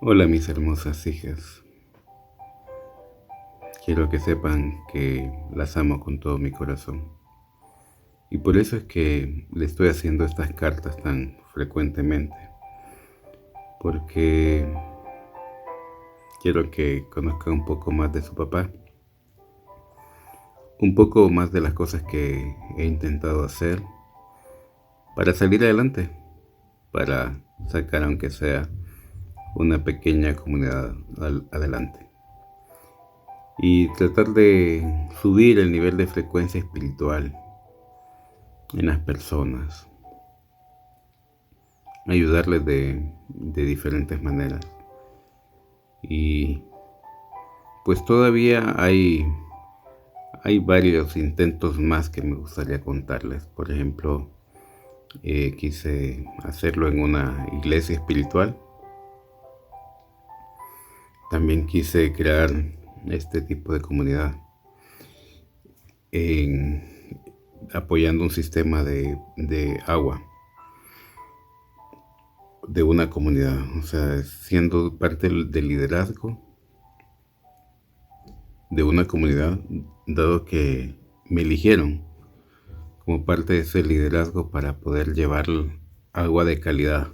Hola mis hermosas hijas, quiero que sepan que las amo con todo mi corazón y por eso es que le estoy haciendo estas cartas tan frecuentemente, porque quiero que conozcan un poco más de su papá, un poco más de las cosas que he intentado hacer para salir adelante, para sacar aunque sea una pequeña comunidad adelante y tratar de subir el nivel de frecuencia espiritual en las personas, ayudarles de diferentes maneras. Y pues todavía hay varios intentos más que me gustaría contarles. Por ejemplo, quise hacerlo en una iglesia espiritual. También quise crear este tipo de comunidad en, apoyando un sistema de agua de una comunidad, o sea, siendo parte del liderazgo de una comunidad, dado que me eligieron como parte de ese liderazgo para poder llevar agua de calidad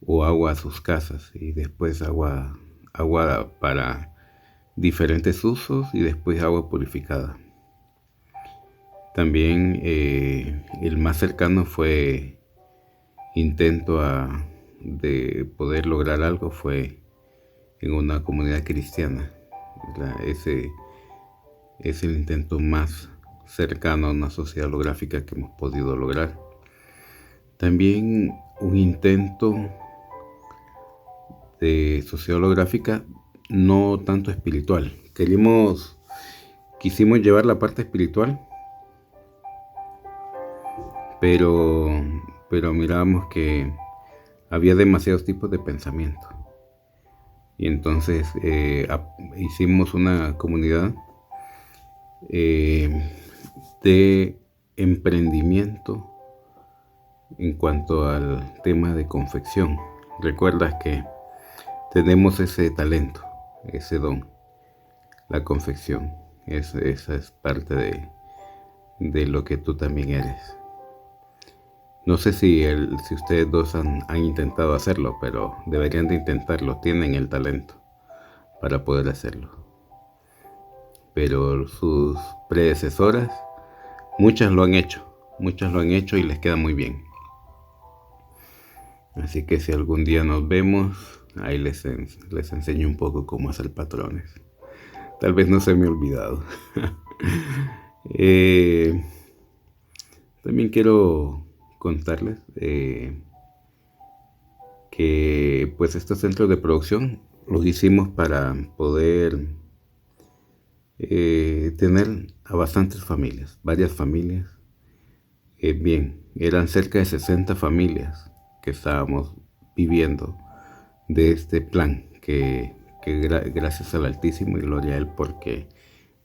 o agua a sus casas y después agua para diferentes usos y después agua purificada. También el más cercano fue intento de poder lograr algo fue en una comunidad cristiana. Ese es el intento más cercano a una sociedad holográfica que hemos podido lograr. También un intento de sociedad holográfica no tanto espiritual. Quisimos llevar la parte espiritual, pero, pero mirábamos que había demasiados tipos de pensamiento. Y entonces hicimos una comunidad de emprendimiento en cuanto al tema de confección. Recuerdas que tenemos ese talento, ese don, la confección. Esa es parte de lo que tú también eres. No sé si ustedes dos han intentado hacerlo, pero deberían de intentarlo. Tienen el talento para poder hacerlo. Pero sus predecesoras, muchas lo han hecho y les queda muy bien. Así que si algún día nos vemos, ahí les enseño un poco cómo hacer patrones. Tal vez no se me ha olvidado. Eh, También quiero contarles que pues estos centros de producción los hicimos para poder tener a bastantes familias, varias familias. Bien, eran cerca de 60 familias que estábamos viviendo de este plan que gracias al Altísimo y gloria a Él porque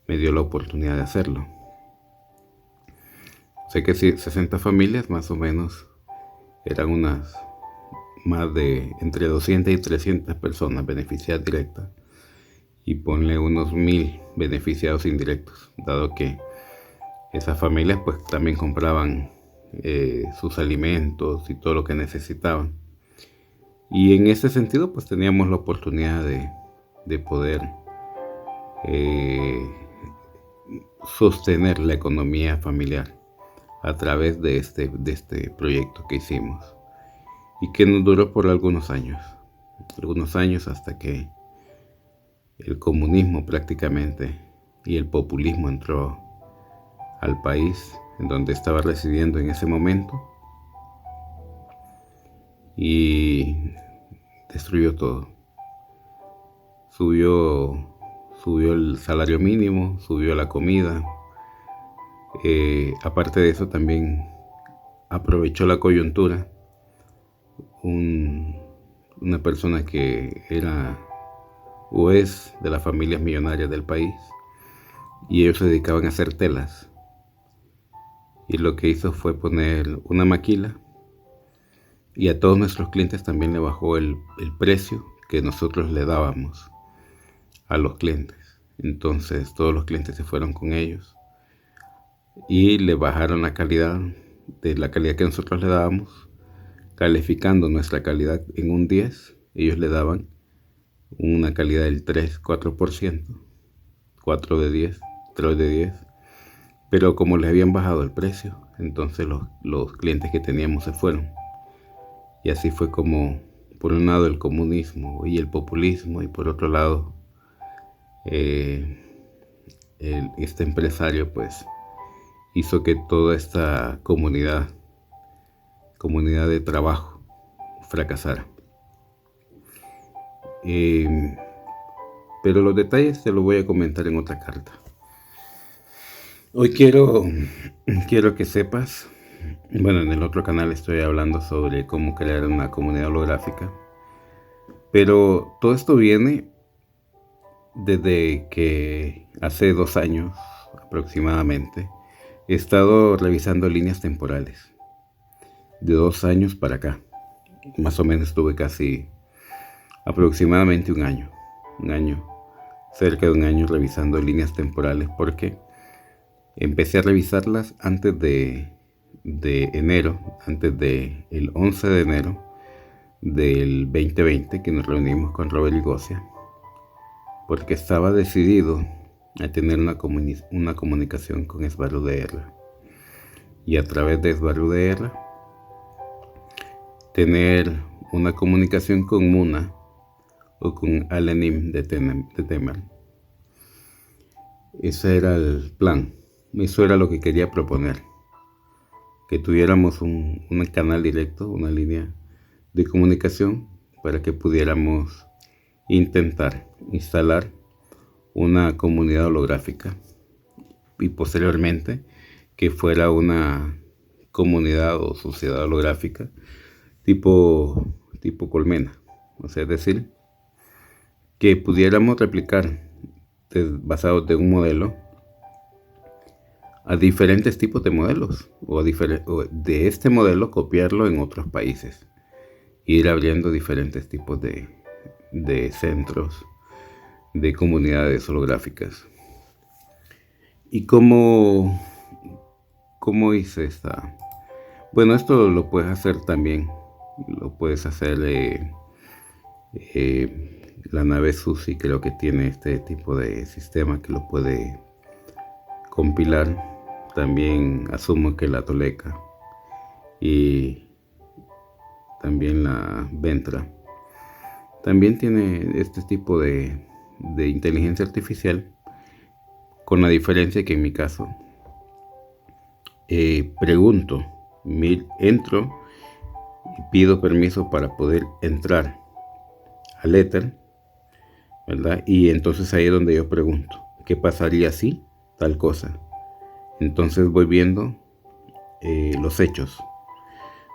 me dio la oportunidad de hacerlo. Sé que sí, 60 familias más o menos eran unas más de entre 200 y 300 personas beneficiadas directas y ponle unos 1000 beneficiados indirectos, dado que esas familias pues también compraban sus alimentos y todo lo que necesitaban. Y en ese sentido pues teníamos la oportunidad de poder eh, sostener la economía familiar a través de este proyecto que hicimos y que nos duró por algunos años hasta que el comunismo prácticamente y el populismo entró al país en donde estaba residiendo en ese momento y destruyó todo. Subió, subió el salario mínimo, subió la comida. Aparte de eso también aprovechó la coyuntura una persona que era o es de las familias millonarias del país y ellos se dedicaban a hacer telas y lo que hizo fue poner una maquila y a todos nuestros clientes también le bajó el precio que nosotros le dábamos a los clientes. Entonces todos los clientes se fueron con ellos y le bajaron la calidad de la calidad que nosotros le dábamos, calificando nuestra calidad en un 10, ellos le daban una calidad del 3-4%, 4 de 10, 3 de 10, pero como les habían bajado el precio, entonces los clientes que teníamos se fueron. Y así fue como, por un lado, el comunismo y el populismo, y por otro lado, este empresario pues hizo que toda esta comunidad de trabajo fracasara. Pero los detalles te los voy a comentar en otra carta. Hoy quiero que sepas, bueno, en el otro canal estoy hablando sobre cómo crear una comunidad holográfica, pero todo esto viene desde que hace 2 años aproximadamente he estado revisando líneas temporales. De 2 años para acá, más o menos tuve casi aproximadamente un año, cerca de un año revisando líneas temporales, porque empecé a revisarlas antes de enero, antes del 11 de enero del 2020, que nos reunimos con Robert Igosia, porque estaba decidido a tener una comunicación con Esvaru DR, y a través de Esvaru DR tener una comunicación con Muna o con Alenim de Temer. Ese era el plan, eso era lo que quería proponer, que tuviéramos un canal directo, una línea de comunicación para que pudiéramos intentar instalar una comunidad holográfica y posteriormente que fuera una comunidad o sociedad holográfica tipo colmena, o sea, es decir, que pudiéramos replicar basados de un modelo a diferentes tipos de modelos, o de este modelo copiarlo en otros países, ir abriendo diferentes tipos de centros, de comunidades holográficas. ¿Y cómo hice esta? Bueno, esto lo puedes hacer también, lo puedes hacer la nave Susi, creo que tiene este tipo de sistema que lo puede compilar. También asumo que la Toleca y también la Ventra también tiene este tipo de inteligencia artificial, con la diferencia que en mi caso pregunto, entro y pido permiso para poder entrar al éter, ¿verdad? Y entonces ahí es donde yo pregunto, ¿qué pasaría si tal cosa? Entonces voy viendo los hechos.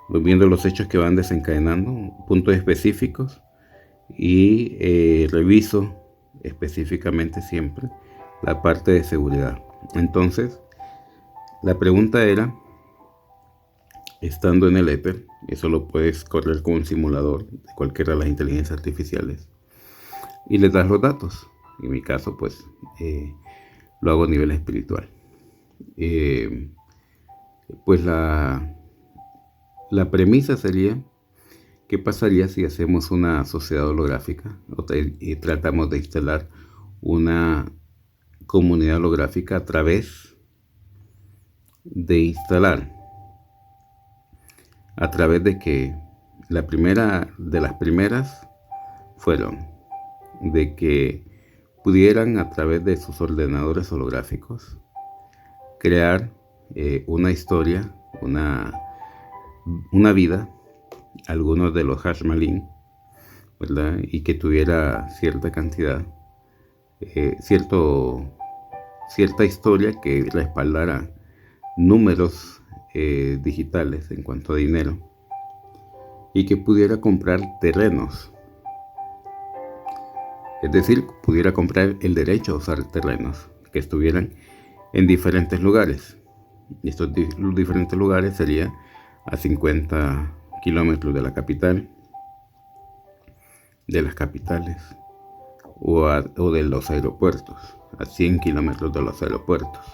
Voy viendo los hechos que van desencadenando, puntos específicos, y reviso específicamente siempre la parte de seguridad. Entonces, la pregunta era, estando en el éter, eso lo puedes correr con un simulador de cualquiera de las inteligencias artificiales, y les das los datos. En mi caso, pues, lo hago a nivel espiritual. Pues la premisa sería, ¿qué pasaría si hacemos una sociedad holográfica y tratamos de instalar una comunidad holográfica a través de que las primeras fueron de que pudieran, a través de sus ordenadores holográficos, crear una historia, una vida, algunos de los Hashmalin, ¿verdad? Y que tuviera cierta cantidad, cierta historia que respaldara números digitales en cuanto a dinero, y que pudiera comprar terrenos, es decir, pudiera comprar el derecho a usar terrenos que estuvieran en diferentes lugares. Y estos diferentes lugares serían a 50 kilómetros de la capital, de las capitales o de los aeropuertos, a 100 kilómetros de los aeropuertos,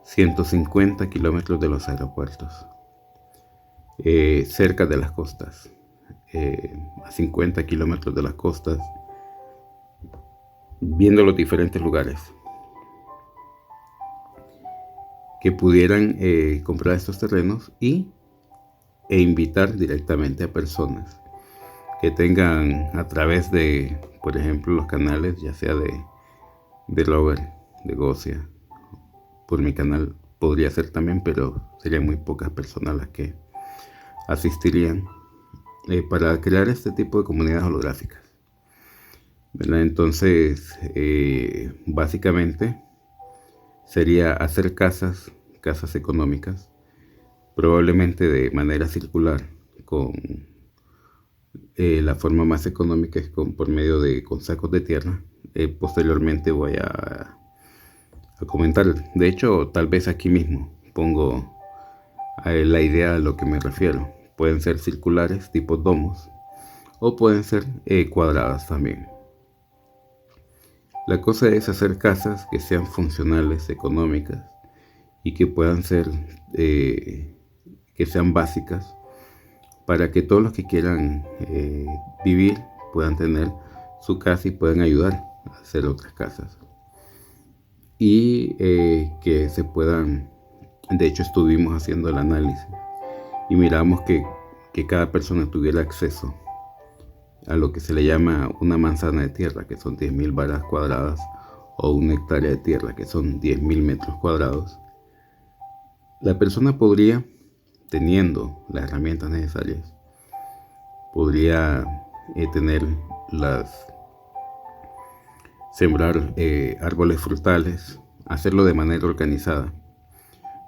150 kilómetros de los aeropuertos, cerca de las costas, a 50 kilómetros de las costas, viendo los diferentes lugares, que pudieran comprar estos terrenos e invitar directamente a personas que tengan, a través de, por ejemplo, los canales, ya sea de Robert, de Gocia, por mi canal podría ser también, pero serían muy pocas personas las que asistirían, para crear este tipo de comunidades holográficas, ¿verdad? Entonces, básicamente sería hacer casas económicas, probablemente de manera circular, con la forma más económica es por medio de con sacos de tierra. Posteriormente voy a comentar, de hecho tal vez aquí mismo pongo la idea a lo que me refiero. Pueden ser circulares, tipo domos, o pueden ser cuadradas también. La cosa es hacer casas que sean funcionales, económicas, y que puedan ser, que sean básicas, para que todos los que quieran vivir puedan tener su casa y puedan ayudar a hacer otras casas. Y que se puedan, de hecho estuvimos haciendo el análisis y miramos que cada persona tuviera acceso a lo que se le llama una manzana de tierra, que son 10.000 varas cuadradas, o una hectárea de tierra, que son 10.000 metros cuadrados. La persona podría, teniendo las herramientas necesarias, podría sembrar árboles frutales, hacerlo de manera organizada,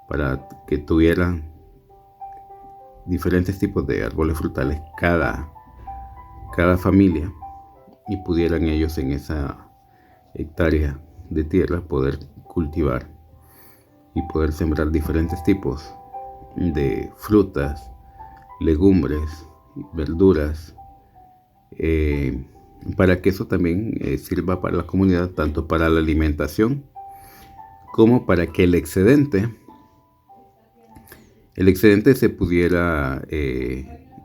para que tuviera diferentes tipos de árboles frutales cada familia, y pudieran ellos en esa hectárea de tierra poder cultivar y poder sembrar diferentes tipos de frutas, legumbres, verduras, para que eso también sirva para la comunidad, tanto para la alimentación como para que el excedente se pudiera,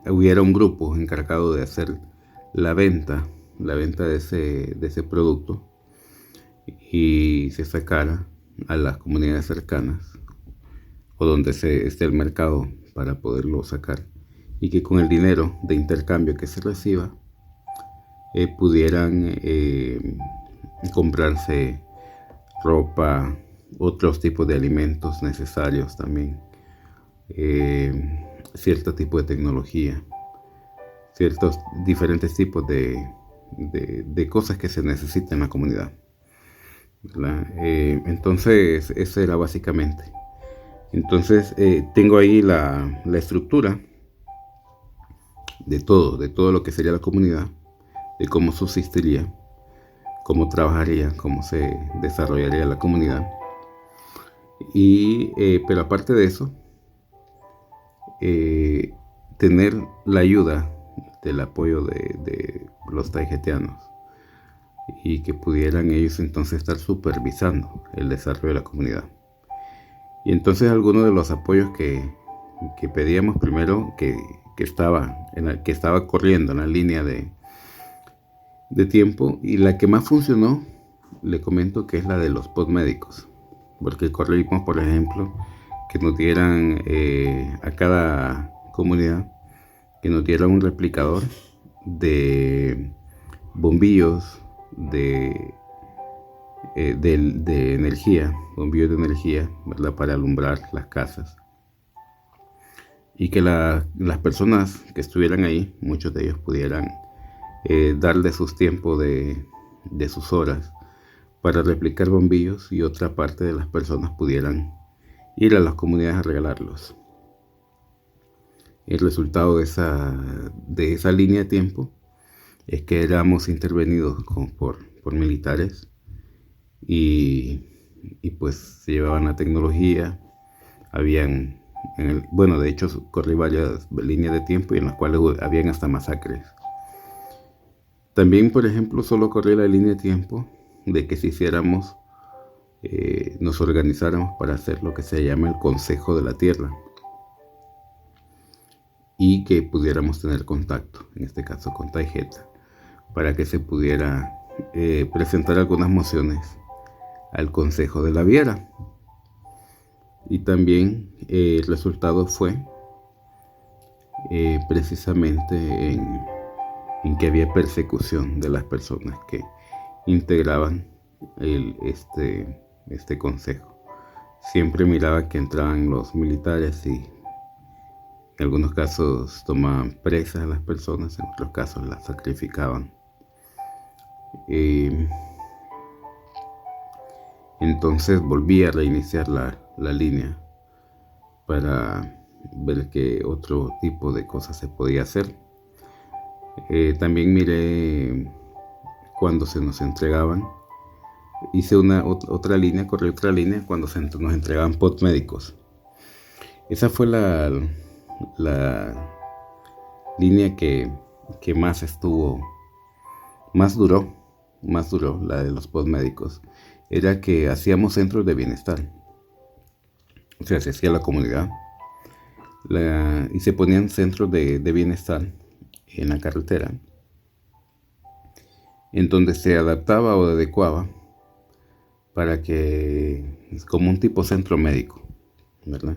hubiera un grupo encargado de hacer la venta de ese producto, y se sacara a las comunidades cercanas o donde esté el mercado para poderlo sacar, y que con el dinero de intercambio que se reciba pudieran comprarse ropa, otros tipos de alimentos necesarios también, cierto tipo de tecnología, ciertos diferentes tipos de cosas que se necesitan en la comunidad, ¿verdad? Entonces eso era básicamente. Entonces tengo ahí la estructura de todo lo que sería la comunidad, de cómo subsistiría, cómo trabajaría, cómo se desarrollaría la comunidad. Y pero aparte de eso, tener la ayuda del apoyo de los taijetianos, y que pudieran ellos entonces estar supervisando el desarrollo de la comunidad. Y entonces algunos de los apoyos que pedíamos, primero, que estaba corriendo en la línea de tiempo, y la que más funcionó, le comento, que es la de los postmédicos, porque corrimos, por ejemplo, que nos dieran a cada comunidad, que nos dieran un replicador de bombillos de energía, bombillos de energía, ¿verdad?, para alumbrar las casas, y que las personas que estuvieran ahí, muchos de ellos pudieran darle sus tiempos de sus horas para replicar bombillos, y otra parte de las personas pudieran ir a las comunidades a regalarlos. El resultado de esa línea de tiempo es que éramos intervenidos por militares, y pues se llevaban la tecnología. Bueno, de hecho, corrí varias líneas de tiempo, y en las cuales habían hasta masacres. También, por ejemplo, solo corría la línea de tiempo de que si hiciéramos, nos organizáramos para hacer lo que se llama el Consejo de la Tierra y que pudiéramos tener contacto, en este caso con Taijeta, para que se pudiera presentar algunas mociones al Consejo de la Viera. Y también el resultado fue precisamente en que había persecución de las personas que integraban este consejo. Siempre miraba que entraban los militares y en algunos casos tomaban presas a las personas, en otros casos las sacrificaban. Entonces volví a reiniciar la línea para ver qué otro tipo de cosas se podía hacer. También miré cuando se nos entregaban. Hice otra línea, corrí otra línea cuando nos entregaban POT médicos. Esa fue la línea que más duró, la de los POT médicos. Era que hacíamos centros de bienestar. O sea, se hacía la comunidad y se ponían centros de bienestar en la carretera, en donde se adaptaba o adecuaba para que es como un tipo centro médico, ¿verdad?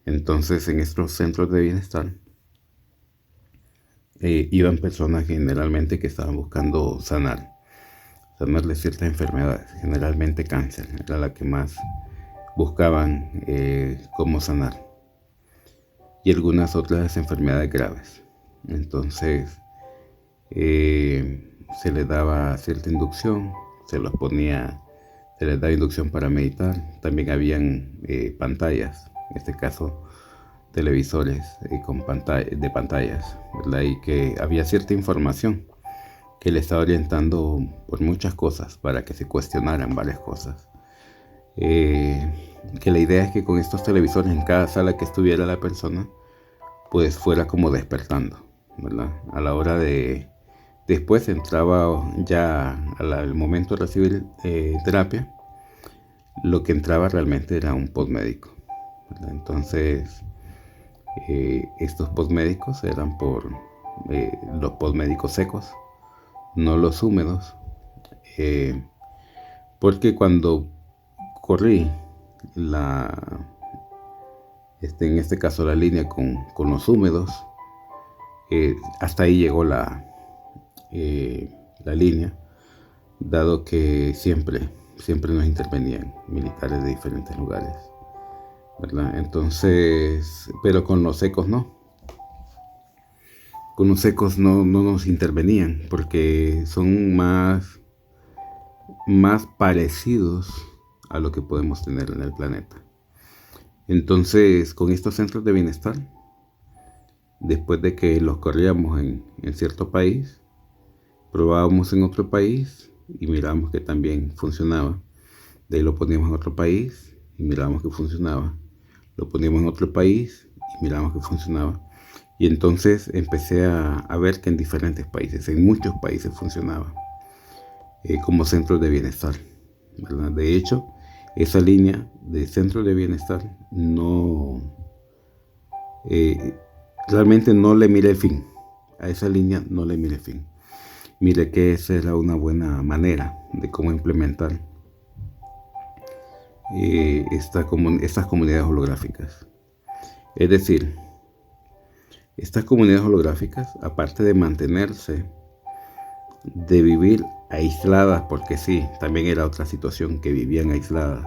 Entonces en estos centros de bienestar iban personas generalmente que estaban buscando sanarle ciertas enfermedades, generalmente cáncer, era la que más buscaban cómo sanar, y algunas otras enfermedades graves. Entonces se les daba cierta inducción, se les daba inducción para meditar. También habían pantallas, en este caso televisores de pantallas, ¿verdad? Y que había cierta información que le estaba orientando por muchas cosas para que se cuestionaran varias cosas. Que la idea es que con estos televisores en cada sala que estuviera la persona, pues fuera como despertando, ¿verdad? A la hora de después entraba ya al momento de recibir terapia, lo que entraba realmente era un postmédico, ¿verdad? Entonces estos postmédicos eran por los postmédicos secos, no los húmedos, porque cuando corrí en este caso la línea con los húmedos, hasta ahí llegó la línea, dado que siempre nos intervenían militares de diferentes lugares, ¿verdad? Entonces, pero con los secos no. Con los secos no nos intervenían porque son más parecidos a lo que podemos tener en el planeta. Entonces, con estos centros de bienestar, después de que los corríamos en cierto país, probábamos en otro país y mirábamos que también funcionaba. De ahí lo poníamos en otro país y mirábamos que funcionaba. Lo poníamos en otro país y mirábamos que funcionaba. Y entonces empecé a ver que en diferentes países, en muchos países funcionaba como centros de bienestar, ¿verdad? De hecho, esa línea de centros de bienestar realmente no le miré fin. A esa línea no le miré fin. Mire que esa era una buena manera de cómo implementar estas comunidades holográficas. Es decir, estas comunidades holográficas, aparte de mantenerse, de vivir aisladas, porque sí, también era otra situación, que vivían aisladas,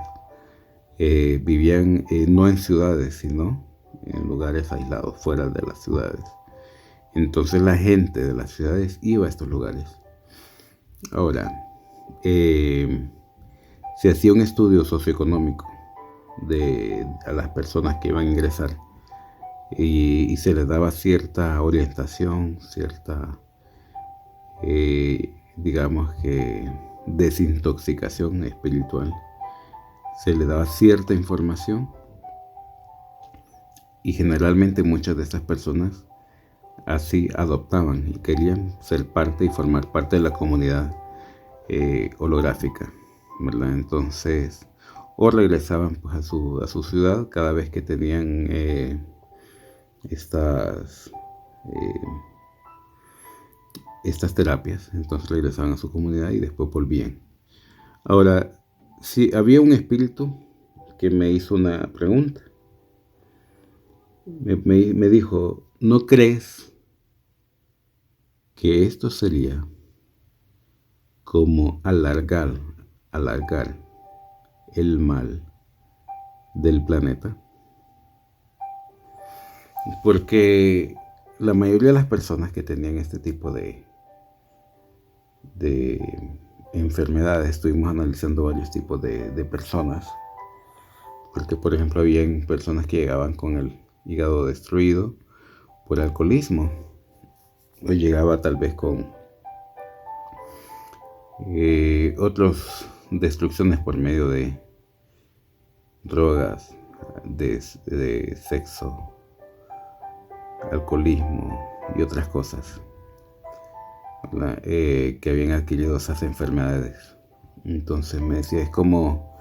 vivían no en ciudades, sino en lugares aislados, fuera de las ciudades. Entonces la gente de las ciudades iba a estos lugares. Ahora, se hacía un estudio socioeconómico a las personas que iban a ingresar y se les daba cierta orientación, cierta, digamos que desintoxicación espiritual. Se les daba cierta información y generalmente muchas de estas personas así adoptaban y querían ser parte y formar parte de la comunidad holográfica, ¿verdad? Entonces, o regresaban pues, a su ciudad cada vez que tenían estas, eh, estas terapias. Entonces regresaban a su comunidad y después volvían. Ahora, si había un espíritu que me hizo una pregunta. Me dijo, ¿no crees que esto sería como alargar el mal del planeta? Porque la mayoría de las personas que tenían este tipo de enfermedades, estuvimos analizando varios tipos de personas, porque por ejemplo habían personas que llegaban con el hígado destruido por alcoholismo, o llegaba tal vez con otras destrucciones por medio de drogas, de sexo, alcoholismo y otras cosas, que habían adquirido esas enfermedades. Entonces me decía, es como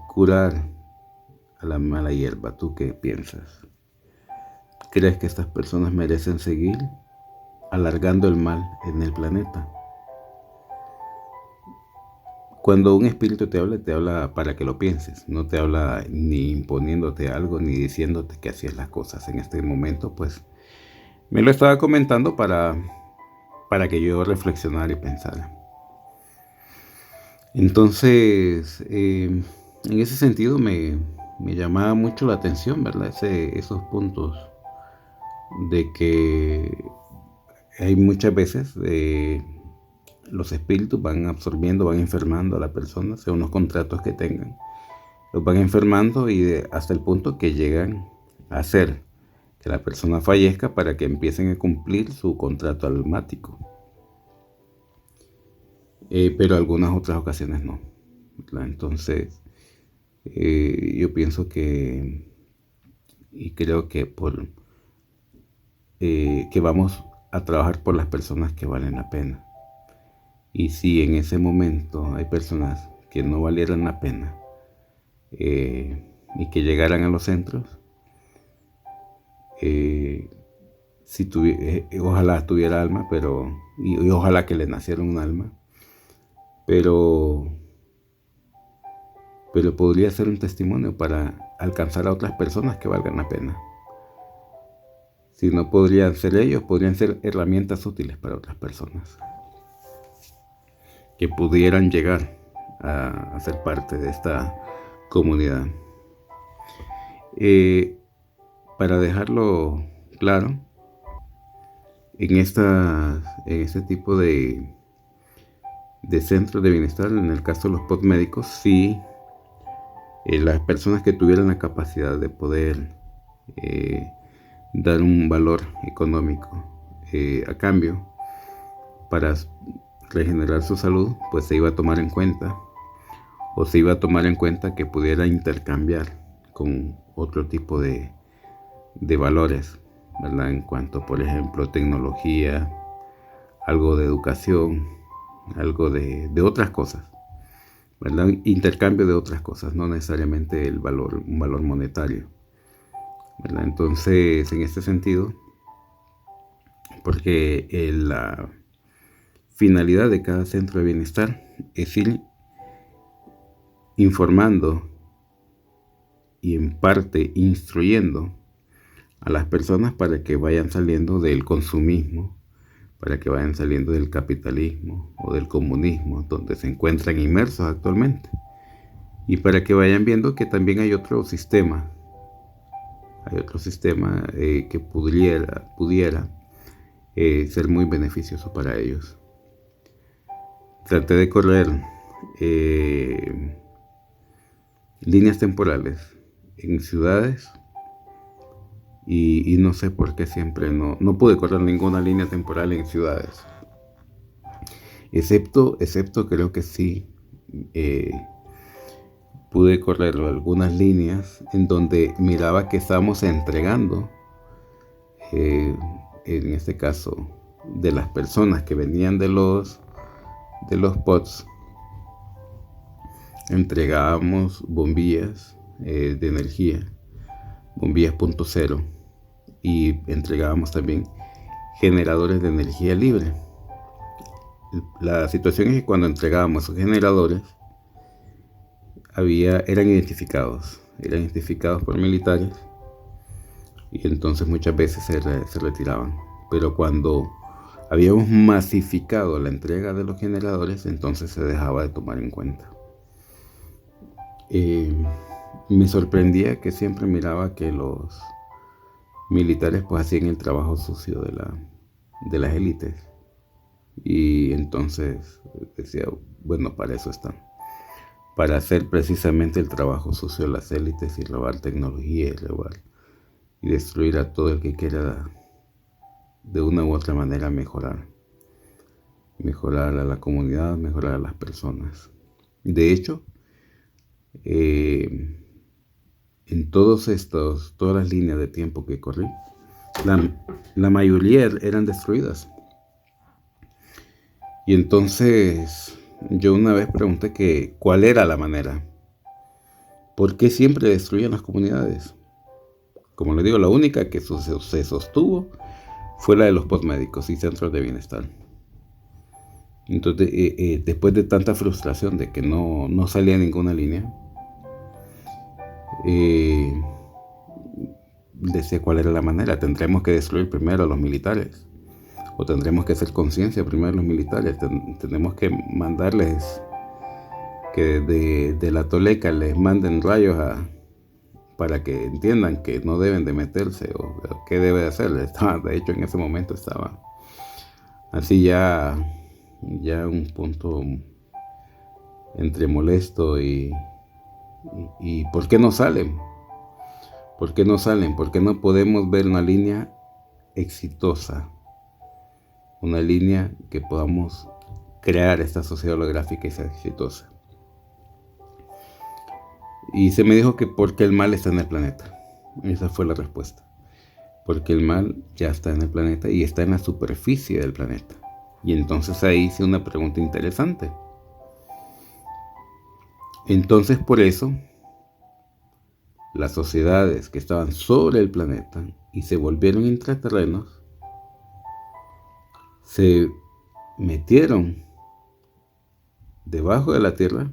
curar a la mala hierba. ¿Tú qué piensas? ¿Crees que estas personas merecen seguir alargando el mal en el planeta? Cuando un espíritu te habla para que lo pienses, no te habla ni imponiéndote algo, ni diciéndote que así es las cosas. En este momento, pues, me lo estaba comentando para que yo reflexionara y pensara. Entonces, en ese sentido me llamaba mucho la atención, ¿verdad? Esos puntos de que hay muchas veces los espíritus van absorbiendo, van enfermando a la persona según los contratos que tengan. Los van enfermando y hasta el punto que llegan a hacer que la persona fallezca para que empiecen a cumplir su contrato almático. Pero algunas otras ocasiones no, ¿verdad? Entonces, yo pienso que, y creo que que vamos a trabajar por las personas que valen la pena. Y si en ese momento hay personas que no valieran la pena y que llegaran a los centros, ojalá tuviera alma, y ojalá que le naciera un alma, pero podría ser un testimonio para alcanzar a otras personas que valgan la pena. Si no podrían ser ellos, podrían ser herramientas útiles para otras personas que pudieran llegar a ser parte de esta comunidad. Para dejarlo claro, en este tipo de centros de bienestar, en el caso de los POD médicos, sí, las personas que tuvieran la capacidad de poder dar un valor económico a cambio para regenerar su salud, pues se iba a tomar en cuenta, o se iba a tomar en cuenta que pudiera intercambiar con otro tipo de valores, ¿verdad? En cuanto, por ejemplo, tecnología, algo de educación, algo de otras cosas, ¿verdad? Intercambio de otras cosas, no necesariamente un valor monetario, ¿verdad? Entonces, en este sentido, porque la finalidad de cada centro de bienestar es ir informando y en parte instruyendo a las personas para que vayan saliendo del consumismo, para que vayan saliendo del capitalismo o del comunismo donde se encuentran inmersos actualmente, y para que vayan viendo que también hay otro sistema que pudiera ser muy beneficioso para ellos. Traté de correr líneas temporales en ciudades y no sé por qué siempre no pude correr ninguna línea temporal en ciudades, excepto creo que sí pude correr algunas líneas en donde miraba que estábamos entregando en este caso, de las personas que venían de los pods, entregábamos bombillas de energía, bombillas punto cero, y entregábamos también generadores de energía libre. La situación es que cuando entregábamos esos generadores, eran identificados por militares, y entonces muchas veces se retiraban. Pero cuando habíamos masificado la entrega de los generadores, entonces se dejaba de tomar en cuenta. Me sorprendía que siempre miraba que los militares pues hacían el trabajo sucio de las élites, y entonces decía, bueno, para eso están, para hacer precisamente el trabajo sucio de las élites y robar tecnología y robar y destruir a todo el que quiera de una u otra manera mejorar a la comunidad, mejorar a las personas. De hecho, en todas las líneas de tiempo que corrí, la mayoría eran destruidas. Y entonces yo una vez pregunté que cuál era la manera, ¿por qué siempre destruían las comunidades? Como les digo, la única que se sostuvo fue la de los postmédicos y centros de bienestar. Entonces, después de tanta frustración de que no salía ninguna línea, decía cuál era la manera. Tendremos que destruir primero a los militares, o tendremos que hacer conciencia primero a los militares. Tenemos que mandarles que de la Toleca les manden rayos para que entiendan que no deben de meterse o qué debe de hacer. De hecho, en ese momento estaba así ya un punto entre molesto y ¿por qué no salen? ¿Por qué no salen? ¿Por qué no podemos ver una línea exitosa? Una línea que podamos crear esta sociedad holográfica y sea exitosa. Y se me dijo que porque el mal está en el planeta. Esa fue la respuesta. Porque el mal ya está en el planeta y está en la superficie del planeta. Y entonces ahí hice una pregunta interesante. Entonces por eso las sociedades que estaban sobre el planeta y se volvieron intraterrenos se metieron debajo de la tierra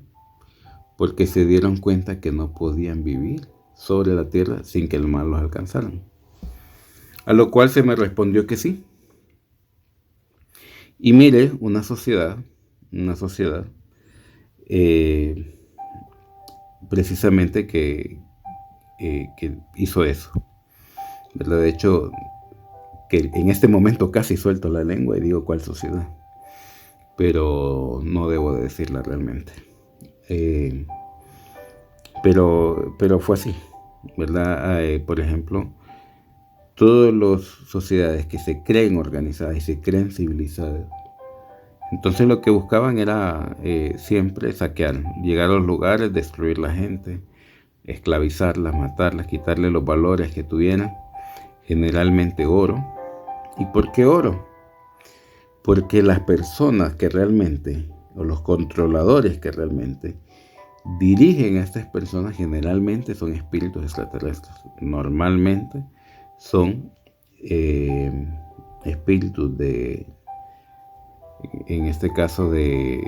porque se dieron cuenta que no podían vivir sobre la tierra sin que el mal los alcanzara. A lo cual se me respondió que sí. Y mire, una sociedad precisamente que hizo eso, ¿verdad? De hecho, que en este momento casi suelto la lengua y digo cuál sociedad, pero no debo de decirla realmente. Pero fue así, ¿verdad? Por ejemplo, todas las sociedades que se creen organizadas y se creen civilizadas, entonces lo que buscaban era siempre saquear, llegar a los lugares, destruir la gente, esclavizarlas, matarlas, quitarle los valores que tuvieran, generalmente oro. ¿Y por qué oro? Porque las personas que realmente, o los controladores que realmente dirigen a estas personas, generalmente son espíritus extraterrestres. Normalmente son espíritus en este caso de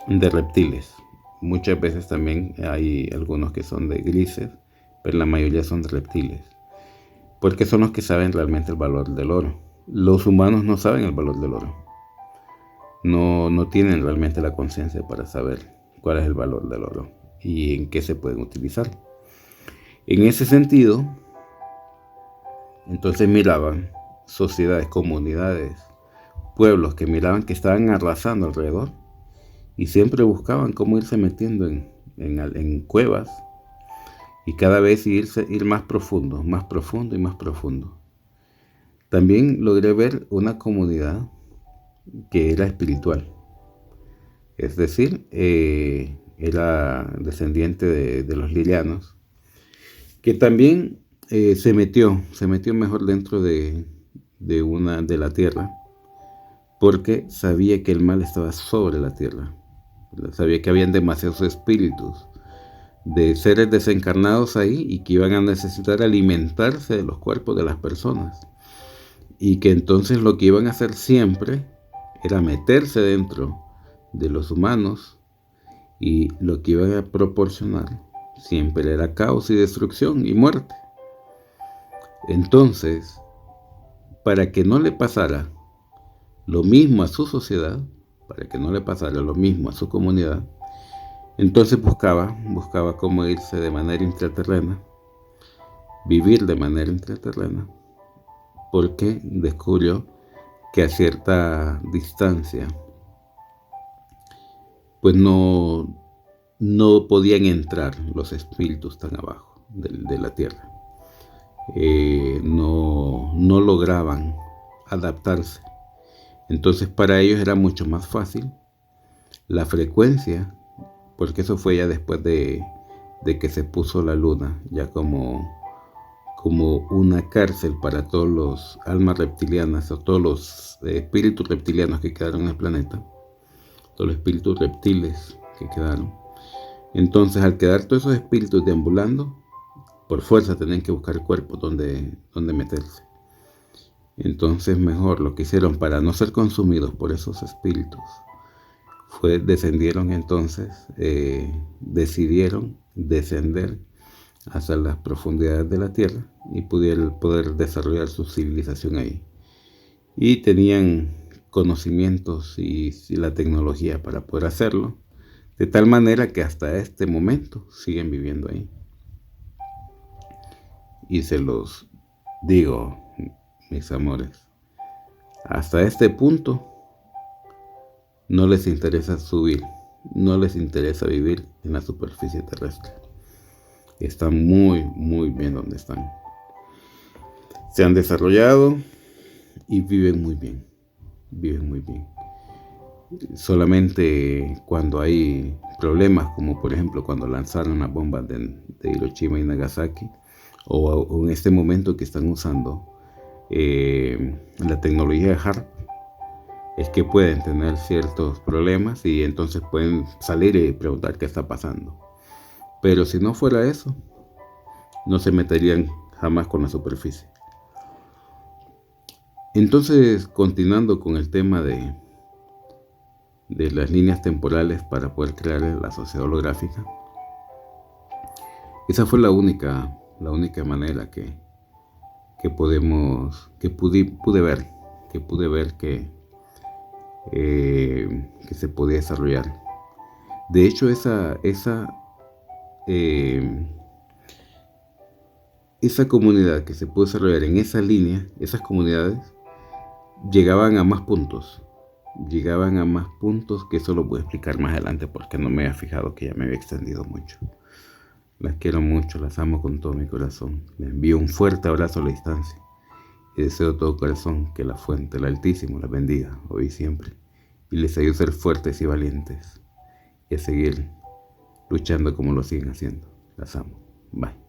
reptiles. Muchas veces también hay algunos que son de grises, pero la mayoría son de reptiles, porque son los que saben realmente el valor del oro. Los humanos no saben el valor del oro. No tienen realmente la conciencia para saber cuál es el valor del oro y en qué se pueden utilizar. En ese sentido, entonces miraban sociedades, comunidades, pueblos que miraban que estaban arrasando alrededor y siempre buscaban cómo irse metiendo en cuevas y cada vez ir más profundo y más profundo. También logré ver una comunidad que era espiritual, es decir, era descendiente de los lilianos, que también se metió mejor dentro de la tierra, porque sabía que el mal estaba sobre la tierra. Sabía que habían demasiados espíritus de seres desencarnados ahí y que iban a necesitar alimentarse de los cuerpos de las personas. Y que entonces lo que iban a hacer siempre era meterse dentro de los humanos, y lo que iban a proporcionar siempre era caos y destrucción y muerte. Entonces, para que no le pasara lo mismo a su sociedad, para que no le pasara lo mismo a su comunidad, entonces buscaba cómo irse de manera intraterrena, vivir de manera intraterrena, porque descubrió que a cierta distancia pues no podían entrar los espíritus tan abajo de la tierra. No lograban adaptarse. Entonces para ellos era mucho más fácil la frecuencia, porque eso fue ya después de que se puso la luna ya como una cárcel para todos los almas reptilianas, o todos los espíritus reptilianos que quedaron en el planeta, todos los espíritus reptiles que quedaron. Entonces, al quedar todos esos espíritus deambulando, por fuerza tenían que buscar cuerpos donde meterse. Entonces, mejor lo que hicieron para no ser consumidos por esos espíritus decidieron descender hasta las profundidades de la tierra y poder desarrollar su civilización ahí. Y tenían conocimientos y la tecnología para poder hacerlo, de tal manera que hasta este momento siguen viviendo ahí. Y se los digo, mis amores, hasta este punto no les interesa subir, no les interesa vivir en la superficie terrestre. Están muy, muy bien donde están. Se han desarrollado y viven muy bien. Viven muy bien. Solamente cuando hay problemas, como por ejemplo cuando lanzaron las bombas de Hiroshima y Nagasaki, o en este momento que están usando la tecnología de HARP, es que pueden tener ciertos problemas y entonces pueden salir y preguntar qué está pasando. Pero si no fuera eso, no se meterían jamás con la superficie. Entonces, continuando con el tema de las líneas temporales para poder crear la sociedad holográfica, esa fue la única manera que pude ver que se podía desarrollar. De hecho, esa comunidad que se pudo desarrollar en esa línea, esas comunidades llegaban a más puntos, que eso lo voy a explicar más adelante, porque no me había fijado que ya me había extendido mucho. Las quiero mucho, las amo con todo mi corazón. Les envío un fuerte abrazo a la distancia y deseo de todo corazón que la fuente, el Altísimo, las bendiga hoy y siempre, y les ayude a ser fuertes y valientes y a seguir luchando como lo siguen haciendo. Las amo. Bye.